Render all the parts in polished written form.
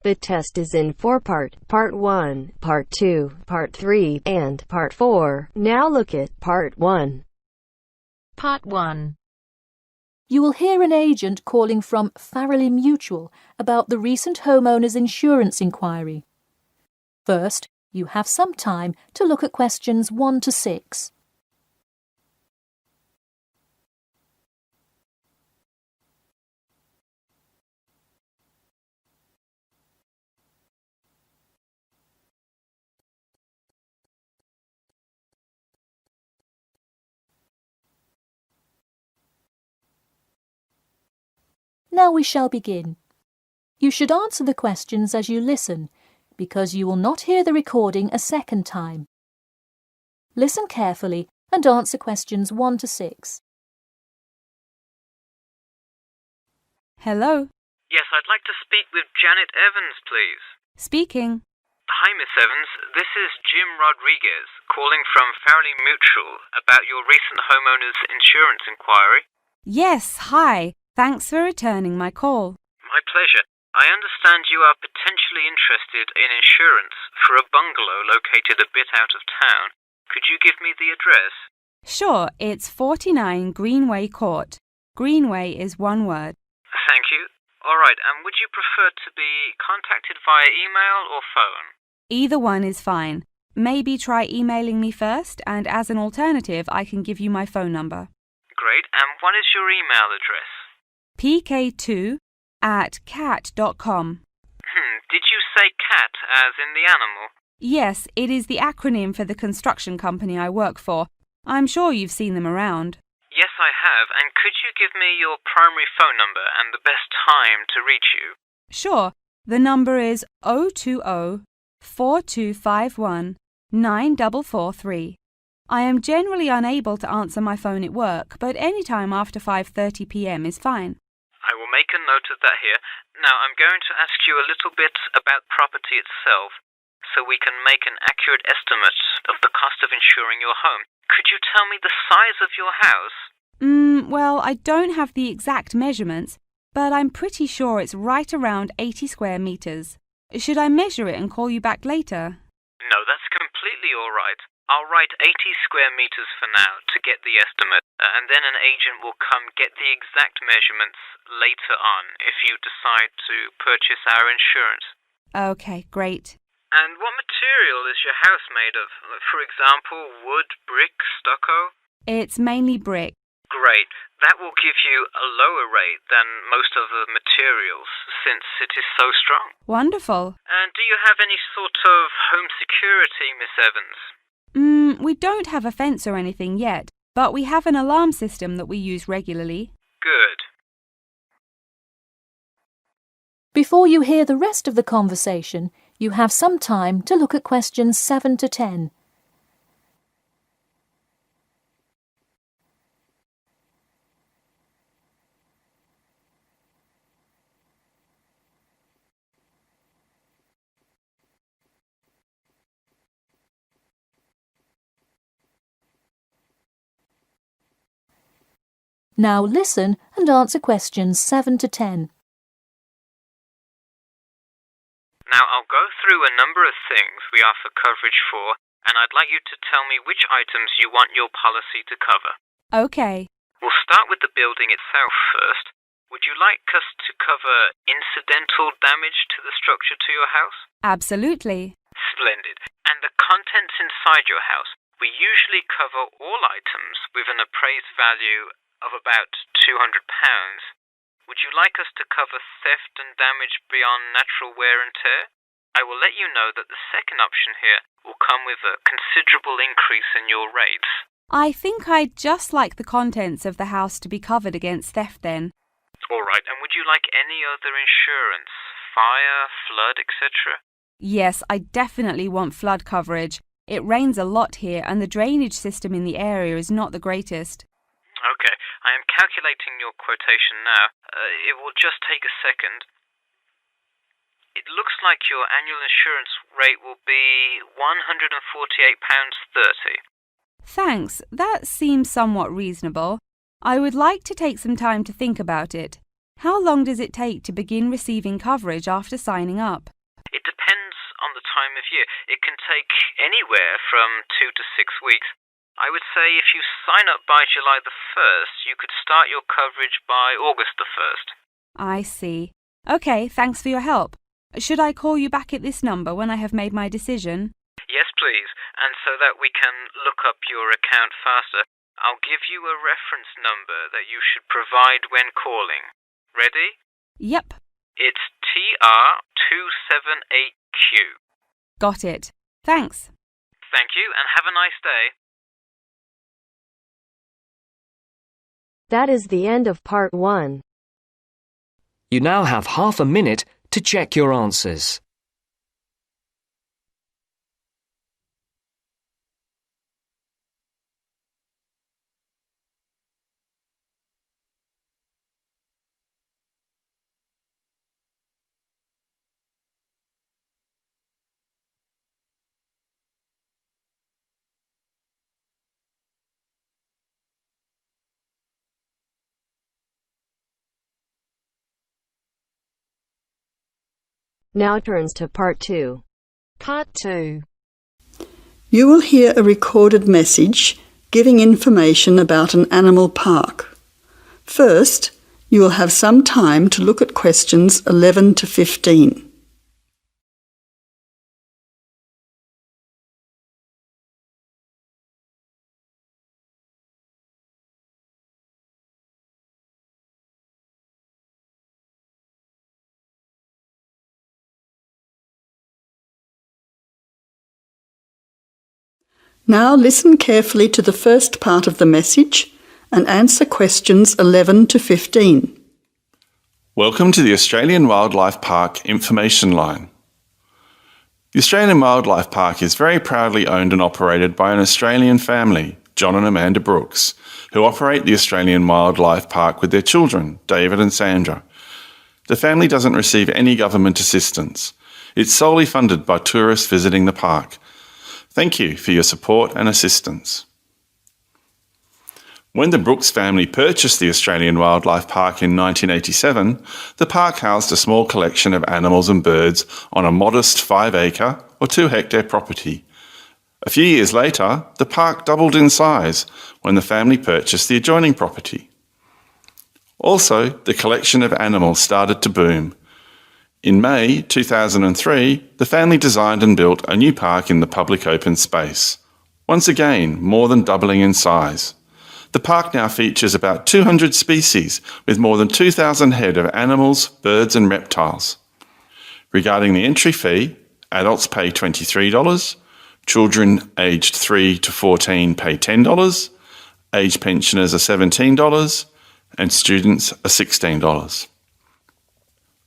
The test is in 4-part, Part 1, Part 2, Part 3, and Part 4. Now look at Part 1. Part 1. You will hear an agent calling from Farrelly Mutual about the recent homeowners insurance inquiry. First, you have some time to look at questions 1 to 6. Now we shall begin. You should answer the questions as you listen, because you will not hear the recording a second time. Listen carefully and answer questions 1 to 6. Hello. Yes, I'd like to speak with Janet Evans, please. Speaking. Hi, Miss Evans. This is Jim Rodriguez, calling from Farrelly Mutual about your recent homeowners insurance inquiry. Yes, hi. Thanks for returning my call. My pleasure. I understand you are potentially interested in insurance for a bungalow located a bit out of town. Could you give me the address? Sure, it's 49 Greenway Court. Greenway is one word. Thank you. All right, and would you prefer to be contacted via email or phone? Either one is fine. Maybe try emailing me first, and as an alternative, I can give you my phone number. Great, and what is your email address? pk2@cat.com. Did you say cat as in the animal? Yes, it is the acronym for the construction company I work for. I'm sure you've seen them around. Yes, I have. And could you give me your primary phone number and the best time to reach you? Sure. The number is 020-4251-9443. I am generally unable to answer my phone at work, but any time after 5:30 p.m. is fine. I will make a note of that here. Now, I'm going to ask you a little bit about property itself, so we can make an accurate estimate of the cost of insuring your home. Could you tell me the size of your house? Well, I don't have the exact measurements, but I'm pretty sure it's right around 80 square meters. Should I measure it and call you back later? No, that's completely all right. I'll write 80 square meters for now to get the estimate, and then an agent will come get the exact measurements later on if you decide to purchase our insurance. Okay, great. And what material is your house made of? For example, wood, brick, stucco? It's mainly brick. Great. That will give you a lower rate than most of the materials, since it is so strong. Wonderful. And do you have any sort of home security, Miss Evans? We don't have a fence or anything yet, but we have an alarm system that we use regularly. Good. Before you hear the rest of the conversation, you have some time to look at questions 7 to 10. Now listen and answer questions 7 to 10. Now I'll go through a number of things we offer coverage for, and I'd like you to tell me which items you want your policy to cover. Okay. We'll start with the building itself first. Would you like us to cover incidental damage to the structure to your house? Absolutely. Splendid. And the contents inside your house? We usually cover all items with an appraised value of about £200. Would you like us to cover theft and damage beyond natural wear and tear? I will let you know that the second option here will come with a considerable increase in your rates. I think I'd just like the contents of the house to be covered against theft then. All right, and would you like any other insurance? Fire, flood, etc.? Yes, I definitely want flood coverage. It rains a lot here and the drainage system in the area is not the greatest. Okay, I am calculating your quotation now. It will just take a second. It looks like your annual insurance rate will be £148.30. Thanks, that seems somewhat reasonable. I would like to take some time to think about it. How long does it take to begin receiving coverage after signing up? on the time of year. It can take anywhere from 2 to 6 weeks. I would say if you sign up by July the 1st, you could start your coverage by August the 1st. I see. OK, thanks for your help. Should I call you back at this number when I have made my decision? Yes, please, and so that we can look up your account faster, I'll give you a reference number that you should provide when calling. Ready? Yep. It's TR278Q. Got it. Thanks. Thank you, and have a nice day. That is the end of part 1. You now have half a minute to check your answers. Now turns to part 2. Part 2. You will hear a recorded message giving information about an animal park. First, you will have some time to look at questions 11 to 15. Now listen carefully to the first part of the message and answer questions 11 to 15. Welcome to the Australian Wildlife Park Information Line. The Australian Wildlife Park is very proudly owned and operated by an Australian family, John and Amanda Brooks, who operate the Australian Wildlife Park with their children, David and Sandra. The family doesn't receive any government assistance. It's solely funded by tourists visiting the park. Thank you for your support and assistance. When the Brooks family purchased the Australian Wildlife Park in 1987, the park housed a small collection of animals and birds on a modest 5-acre or 2-hectare property. A few years later, the park doubled in size when the family purchased the adjoining property. Also, the collection of animals started to boom. In May 2003, the family designed and built a new park in the public open space. Once again, more than doubling in size. The park now features about 200 species with more than 2,000 head of animals, birds and reptiles. Regarding the entry fee, adults pay $23, children aged 3 to 14 pay $10, aged pensioners are $17 and students are $16.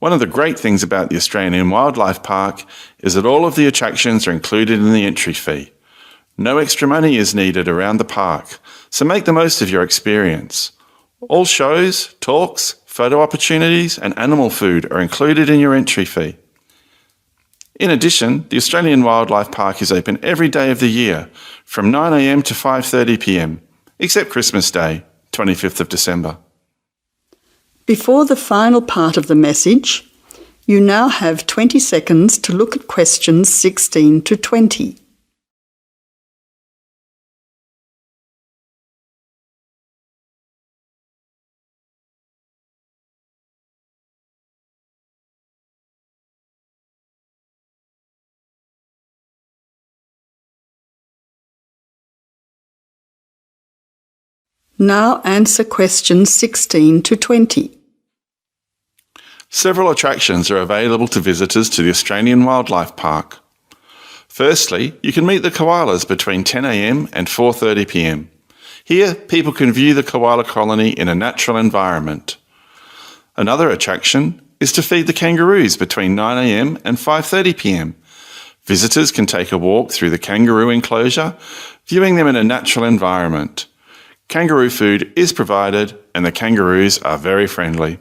One of the great things about the Australian Wildlife Park is that all of the attractions are included in the entry fee. No extra money is needed around the park, so make the most of your experience. All shows, talks, photo opportunities and animal food are included in your entry fee. In addition, the Australian Wildlife Park is open every day of the year from 9 a.m. to 5:30 p.m, except Christmas Day, 25th of December. Before the final part of the message, you now have 20 seconds to look at questions 16 to 20. Now answer questions 16 to 20. Several attractions are available to visitors to the Australian Wildlife Park. Firstly, you can meet the koalas between 10 a.m. and 4:30 p.m. Here, people can view the koala colony in a natural environment. Another attraction is to feed the kangaroos between 9 a.m. and 5:30 p.m. Visitors can take a walk through the kangaroo enclosure, viewing them in a natural environment. Kangaroo food is provided and the kangaroos are very friendly.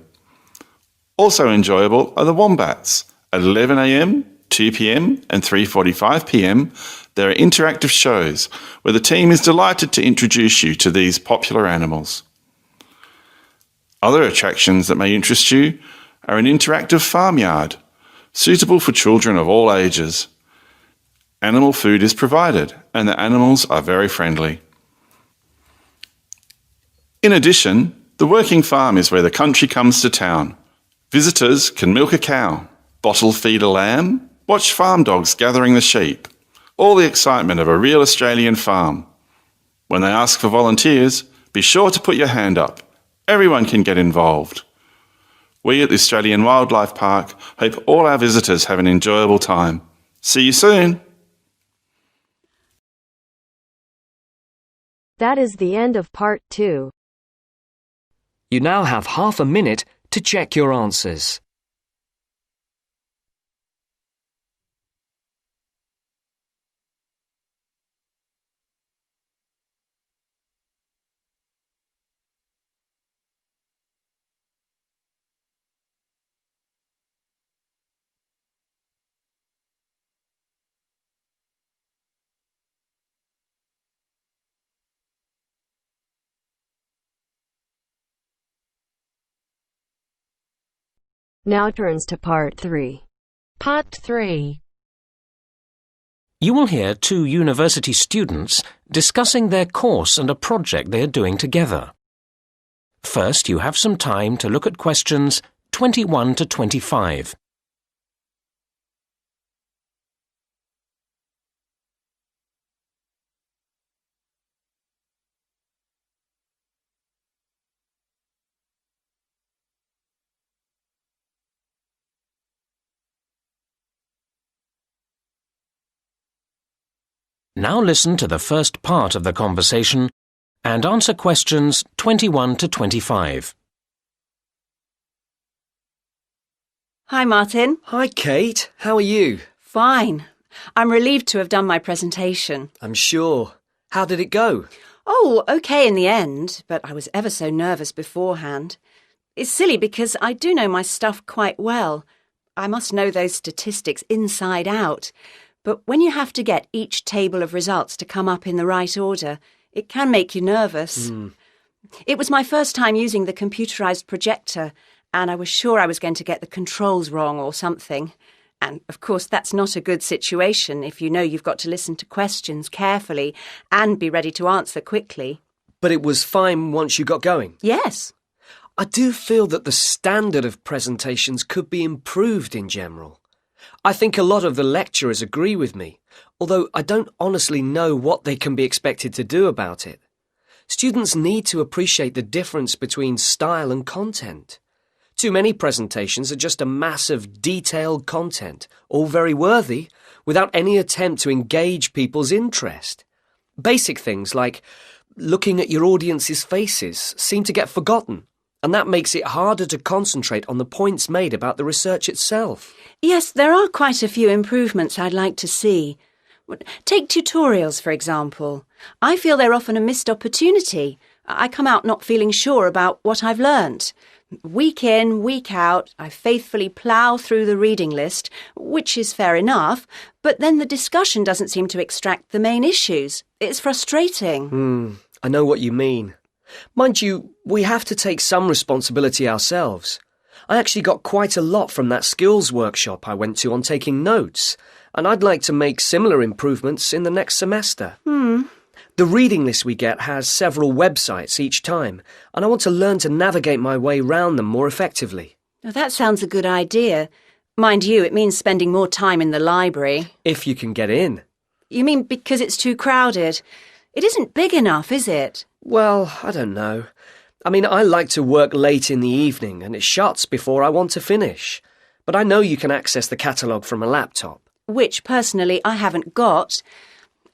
Also enjoyable are the wombats. At 11 a.m, 2 p.m. and 3:45 p.m, there are interactive shows where the team is delighted to introduce you to these popular animals. Other attractions that may interest you are an interactive farmyard, suitable for children of all ages. Animal food is provided, and the animals are very friendly. In addition, the working farm is where the country comes to town. Visitors can milk a cow, bottle feed a lamb, watch farm dogs gathering the sheep. All the excitement of a real Australian farm. When they ask for volunteers, be sure to put your hand up. Everyone can get involved. We at the Australian Wildlife Park hope all our visitors have an enjoyable time. See you soon! That is the end of part 2. You now have half a minute to check your answers. Now turns to part 3. Part 3. You will hear two university students discussing their course and a project they are doing together. First, you have some time to look at questions 21 to 25. Now listen to the first part of the conversation and answer questions 21 to 25. Hi, Martin. Hi, Kate. How are you? Fine. I'm relieved to have done my presentation. I'm sure. How did it go? Oh, okay in the end, but I was ever so nervous beforehand. It's silly because I do know my stuff quite well. I must know those statistics inside out. But when you have to get each table of results to come up in the right order, it can make you nervous. It was my first time using the computerised projector, and I was sure I was going to get the controls wrong or something. And, of course, that's not a good situation if you know you've got to listen to questions carefully and be ready to answer quickly. But it was fine once you got going? Yes. I do feel that the standard of presentations could be improved in general. I think a lot of the lecturers agree with me, although I don't honestly know what they can be expected to do about it. Students need to appreciate the difference between style and content. Too many presentations are just a mass of detailed content, all very worthy, without any attempt to engage people's interest. Basic things like looking at your audience's faces seem to get forgotten, and that makes it harder to concentrate on the points made about the research itself. Yes, there are quite a few improvements I'd like to see. Take tutorials, for example. I feel they're often a missed opportunity. I come out not feeling sure about what I've learnt. Week in, week out, I faithfully plough through the reading list, which is fair enough, but then the discussion doesn't seem to extract the main issues. It's frustrating. I know what you mean. Mind you, we have to take some responsibility ourselves. I actually got quite a lot from that skills workshop I went to on taking notes, and I'd like to make similar improvements in the next semester. The reading list we get has several websites each time, and I want to learn to navigate my way round them more effectively. Now, that sounds a good idea. Mind you, it means spending more time in the library. If you can get in. You mean because it's too crowded? It isn't big enough, is it? Well, I don't know. I mean, I like to work late in the evening and it shuts before I want to finish. But I know you can access the catalogue from a laptop. Which, personally, I haven't got.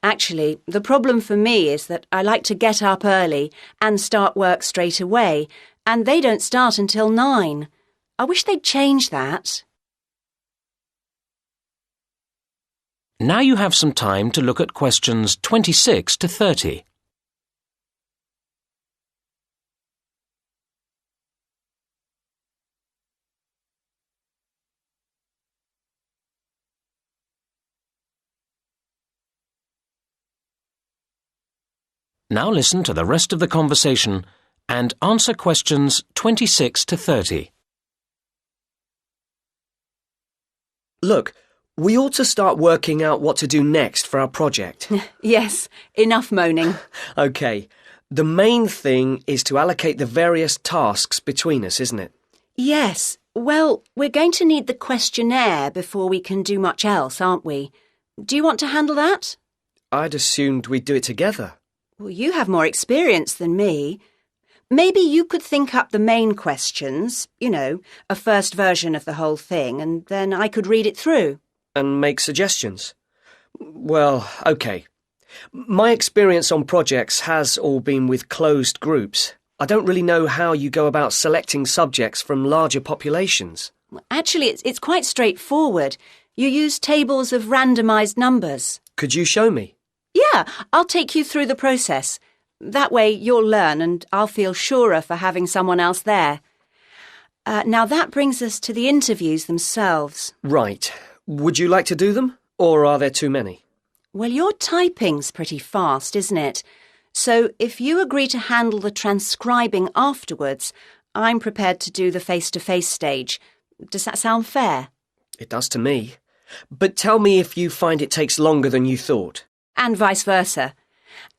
Actually, the problem for me is that I like to get up early and start work straight away, and they don't start until 9. I wish they'd change that. Now you have some time to look at questions 26 to 30. Now listen to the rest of the conversation and answer questions 26 to 30. Look, We ought to start working out what to do next for our project. Yes, enough moaning. OK. The main thing is to allocate the various tasks between us, isn't it? Yes. Well, we're going to need the questionnaire before we can do much else, aren't we? Do you want to handle that? I'd assumed we'd do it together. Well, you have more experience than me. Maybe you could think up the main questions, you know, a first version of the whole thing, and then I could read it through. And make suggestions? Well, OK. My experience on projects has all been with closed groups. I don't really know how you go about selecting subjects from larger populations. Actually, it's quite straightforward. You use tables of randomised numbers. Could you show me? Yeah, I'll take you through the process. That way you'll learn and I'll feel surer for having someone else there. Now that brings us to the interviews themselves. Right. Would you like to do them? Or are there too many? Well, your typing's pretty fast, isn't it? So if you agree to handle the transcribing afterwards, I'm prepared to do the face-to-face stage. Does that sound fair? It does to me. But tell me if you find it takes longer than you thought. And vice versa.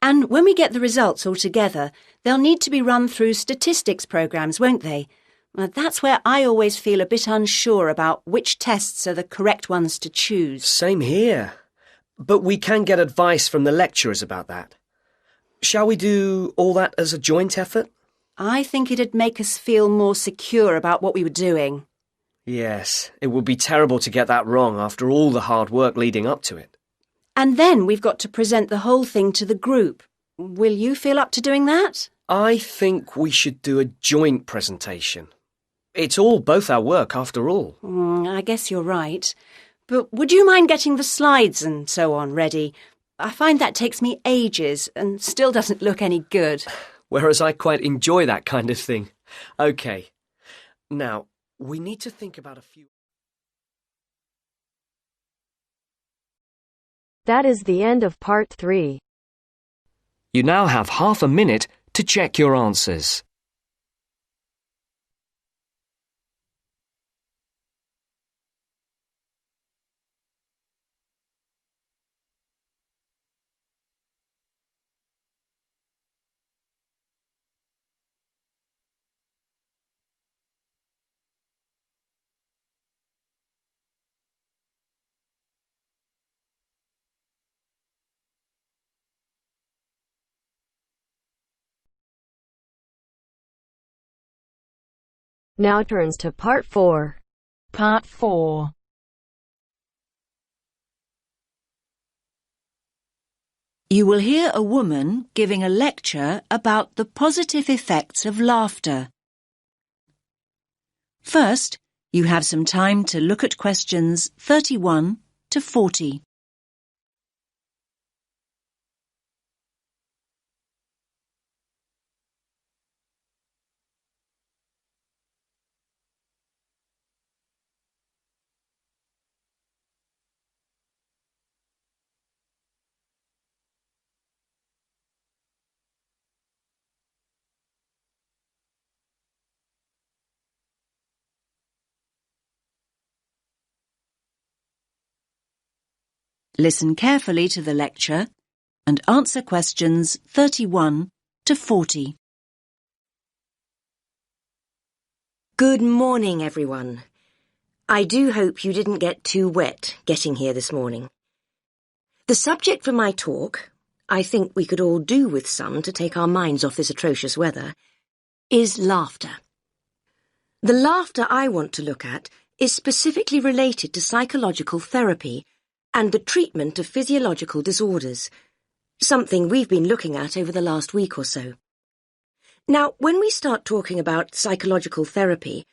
And when we get the results all together, they'll need to be run through statistics programs, won't they? That's where I always feel a bit unsure about which tests are the correct ones to choose. Same here. But we can get advice from the lecturers about that. Shall we do all that as a joint effort? I think it'd make us feel more secure about what we were doing. Yes, it would be terrible to get that wrong after all the hard work leading up to it. And then we've got to present the whole thing to the group. Will you feel up to doing that? I think we should do a joint presentation. It's all both our work, after all. I guess you're right. But would you mind getting the slides and so on ready? I find that takes me ages and still doesn't look any good. Whereas I quite enjoy that kind of thing. OK. Now, we need to think about a few... That is the end of part 3. You now have half a minute to check your answers. Now turns to part 4. Part 4. You will hear a woman giving a lecture about the positive effects of laughter. First, you have some time to look at questions 31 to 40. Listen carefully to the lecture and answer questions 31 to 40. Good morning, everyone. I do hope you didn't get too wet getting here this morning. The subject for my talk, I think we could all do with some to take our minds off this atrocious weather, is laughter. The laughter I want to look at is specifically related to psychological therapy and the treatment of physiological disorders, something we've been looking at over the last week or so. Now, when we start talking about psychological therapy,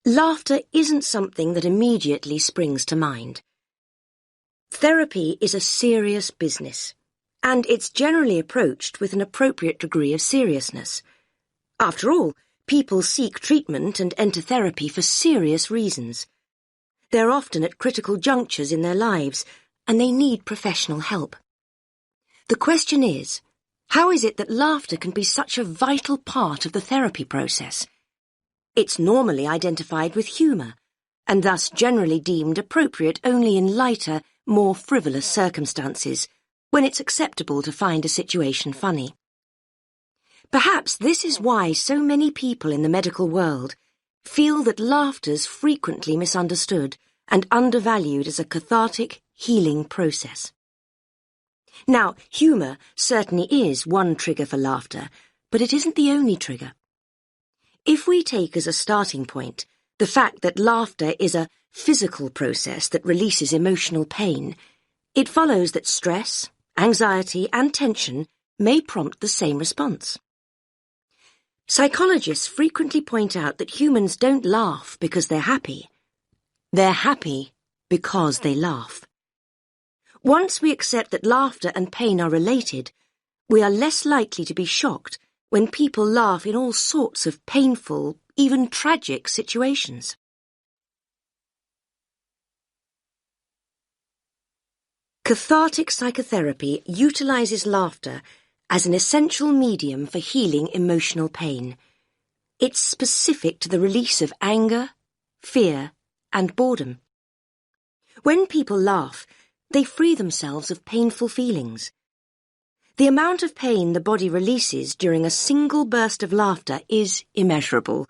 laughter isn't something that immediately springs to mind. Therapy is a serious business, and it's generally approached with an appropriate degree of seriousness. After all, people seek treatment and enter therapy for serious reasons. They're often at critical junctures in their lives, and they need professional help. The question is, how is it that laughter can be such a vital part of the therapy process? It's normally identified with humour, and thus generally deemed appropriate only in lighter, more frivolous circumstances, when it's acceptable to find a situation funny. Perhaps this is why so many people in the medical world feel that laughter's frequently misunderstood and undervalued as a cathartic, healing process. Now, humour certainly is one trigger for laughter, but it isn't the only trigger. If we take as a starting point the fact that laughter is a physical process that releases emotional pain, it follows that stress, anxiety, and tension may prompt the same response. Psychologists frequently point out that humans don't laugh because they're happy. They're happy because they laugh. Once we accept that laughter and pain are related, we are less likely to be shocked when people laugh in all sorts of painful, even tragic situations. Cathartic psychotherapy utilizes laughter as an essential medium for healing emotional pain. It's specific to the release of anger, fear, and boredom. When people laugh, they free themselves of painful feelings. The amount of pain the body releases during a single burst of laughter is immeasurable,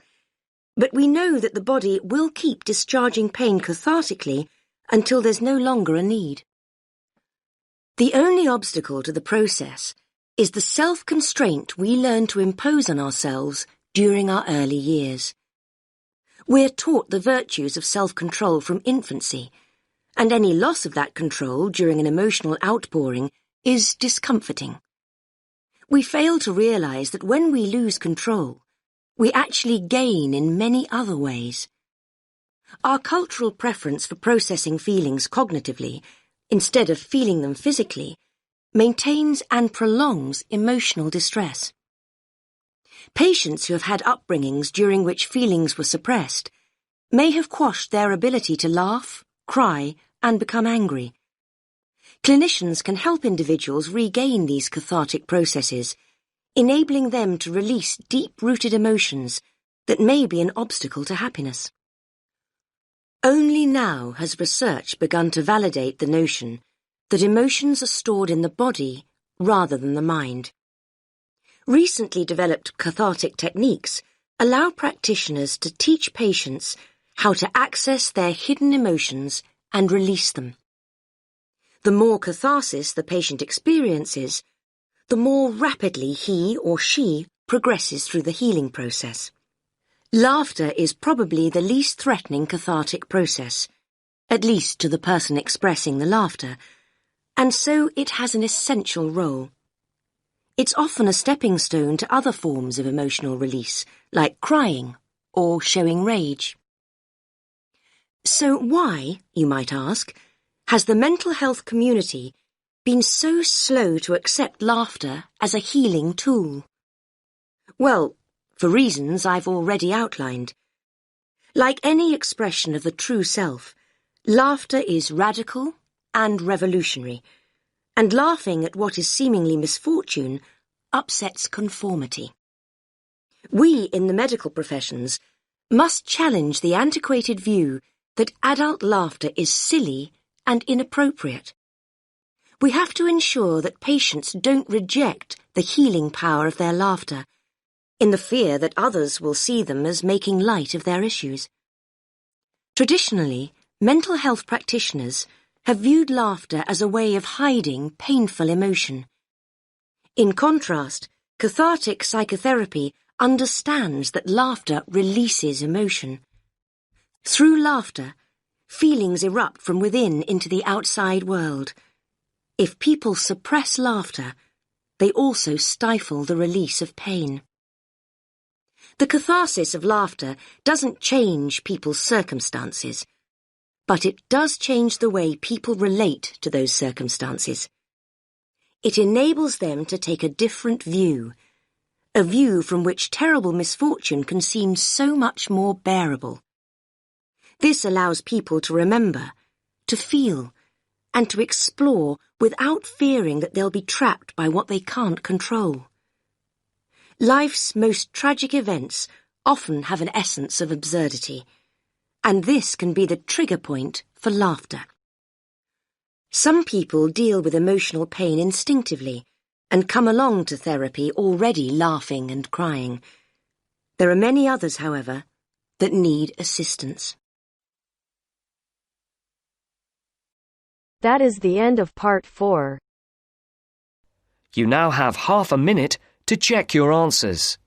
but we know that the body will keep discharging pain cathartically until there's no longer a need. The only obstacle to the process is the self-constraint we learn to impose on ourselves during our early years. We're taught the virtues of self-control from infancy, and any loss of that control during an emotional outpouring is discomforting. We fail to realize that when we lose control, we actually gain in many other ways. Our cultural preference for processing feelings cognitively, instead of feeling them physically, maintains and prolongs emotional distress. Patients who have had upbringings during which feelings were suppressed may have quashed their ability to laugh, cry, and become angry. Clinicians can help individuals regain these cathartic processes, enabling them to release deep-rooted emotions that may be an obstacle to happiness. Only now has research begun to validate the notion that emotions are stored in the body rather than the mind. Recently developed cathartic techniques allow practitioners to teach patients how to access their hidden emotions and release them. The more catharsis the patient experiences, the more rapidly he or she progresses through the healing process. Laughter is probably the least threatening cathartic process, at least to the person expressing the laughter, and so it has an essential role. It's often a stepping stone to other forms of emotional release, like crying or showing rage. So why, you might ask, has the mental health community been so slow to accept laughter as a healing tool? Well, for reasons I've already outlined. Like any expression of the true self, laughter is radical and revolutionary, and laughing at what is seemingly misfortune upsets conformity. We in the medical professions must challenge the antiquated view that adult laughter is silly and inappropriate. We have to ensure that patients don't reject the healing power of their laughter, in the fear that others will see them as making light of their issues. Traditionally, mental health practitioners have viewed laughter as a way of hiding painful emotion. In contrast, cathartic psychotherapy understands that laughter releases emotion. Through laughter, feelings erupt from within into the outside world. If people suppress laughter, they also stifle the release of pain. The catharsis of laughter doesn't change people's circumstances, but it does change the way people relate to those circumstances. It enables them to take a different view, a view from which terrible misfortune can seem so much more bearable. This allows people to remember, to feel, and to explore without fearing that they'll be trapped by what they can't control. Life's most tragic events often have an essence of absurdity, and this can be the trigger point for laughter. Some people deal with emotional pain instinctively and come along to therapy already laughing and crying. There are many others, however, that need assistance. That is the end of part 4. You now have half a minute to check your answers.